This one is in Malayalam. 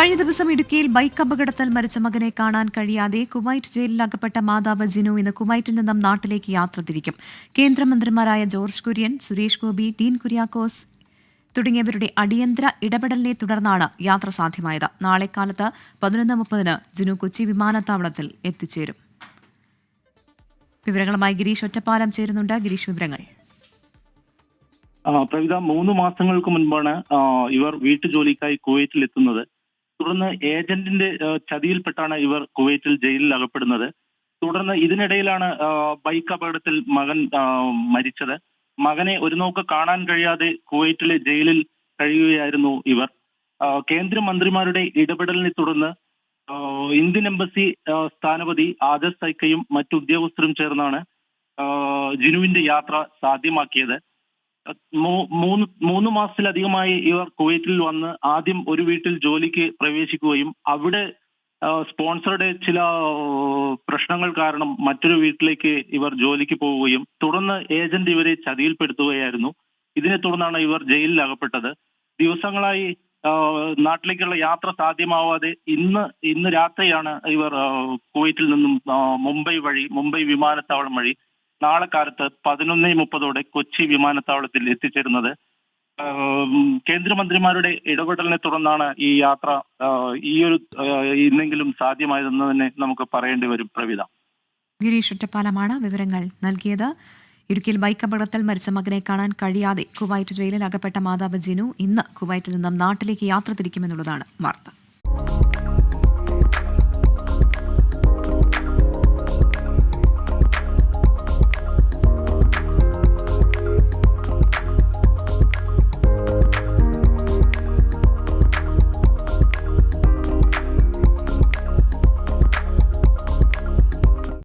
കഴിഞ്ഞ ദിവസം ഇടുക്കിയിൽ ബൈക്ക് അപകടത്തിൽ മരിച്ച മകനെ കാണാൻ കഴിയാതെ കുവൈറ്റ് ജയിലിൽ അകപ്പെട്ട മാതാവ് ജിനു ഇന്ന് കുവൈറ്റിൽ നിന്നും നാട്ടിലേക്ക് യാത്ര തിരിക്കും. കേന്ദ്രമന്ത്രിമാരായ ജോർജ് കുര്യൻ, സുരേഷ് ഗോപി, ഡീൻ കുര്യാക്കോസ് തുടങ്ങിയവരുടെ അടിയന്തര ഇടപെടലിനെ തുടർന്നാണ് യാത്ര സാധ്യമായത്. നാളെ കാലത്ത് 11:30 ജിനു കൊച്ചി വിമാനത്താവളത്തിൽ എത്തിച്ചേരും. വിവരങ്ങളുമായി ഗിരീഷ് ഒറ്റപ്പാലം ചേരുന്നുണ്ട്. ഗിരീഷ്, വിവരങ്ങൾ. പ്രവിത, 3 മാസങ്ങൾക്ക് മുൻപാണ് ഇവർ വീട്ടുജോലിക്കായി കുവൈറ്റിൽ എത്തുന്നത്. തുടർന്ന് ഏജന്റിന്റെ ചതിയിൽപ്പെട്ടാണ് ഇവർ കുവൈറ്റിൽ ജയിലിൽ അകപ്പെടുന്നത്. തുടർന്ന് ഇതിനിടയിലാണ് ബൈക്ക് അപകടത്തിൽ മകൻ മരിച്ചത്. മകനെ ഒരു നോക്ക് കാണാൻ കഴിയാതെ കുവൈറ്റിലെ ജയിലിൽ കഴിയുകയായിരുന്നു ഇവർ. കേന്ദ്രമന്ത്രിമാരുടെ ഇടപെടലിനെ തുടർന്ന് ഇന്ത്യൻ എംബസി സ്ഥാനപതി ആദർ സൈക്കയും മറ്റു ഉദ്യോഗസ്ഥരും ചേർന്നാണ് ജിനുവിന്റെ യാത്ര സാധ്യമാക്കിയത്. 3 മാസത്തിലധികമായി ഇവർ കുവൈറ്റിൽ വന്ന് ആദ്യം ഒരു വീട്ടിൽ ജോലിക്ക് പ്രവേശിക്കുകയും അവിടെ സ്പോൺസറുടെ ചില പ്രശ്നങ്ങൾ കാരണം മറ്റൊരു വീട്ടിലേക്ക് ഇവർ ജോലിക്ക് പോവുകയും തുടർന്ന് ഏജന്റ് ഇവരെ ചതിയിൽപ്പെടുത്തുകയായിരുന്നു. ഇതിനെ തുടർന്നാണ് ഇവർ ജയിലിൽ അകപ്പെട്ടത്. ദിവസങ്ങളായി നാട്ടിലേക്കുള്ള യാത്ര സാധ്യമാവാതെ ഇന്ന് രാത്രിയാണ് ഇവർ കുവൈറ്റിൽ നിന്നും മുംബൈ വിമാനത്താവളം വഴി നാളെ കാലത്ത് 11:30 കൊച്ചി വിമാനത്താവളത്തിൽ എത്തിച്ചേരുന്നത്. കേന്ദ്രമന്ത്രിമാരുടെ ഇടപെടലിനെ തുടർന്നാണ് ഈ യാത്ര ഇന്നെങ്കിലും സാധ്യമായതെന്ന് തന്നെ നമുക്ക് പറയേണ്ടി വരും. പ്രവിത, ഗിരീഷ് ഒറ്റപ്പാലമാണ് വിവരങ്ങൾ നൽകിയത്. ഇടുക്കിയിൽ ബൈക്ക് അപകടത്തിൽ മരിച്ച മകനെ കാണാൻ കഴിയാതെ കുവൈറ്റ് ജയിലിൽ അകപ്പെട്ട മാതാവ് ജിനു ഇന്ന് കുവൈറ്റിൽ നിന്നും നാട്ടിലേക്ക് യാത്ര തിരിക്കുമെന്നുള്ളതാണ് വാർത്ത.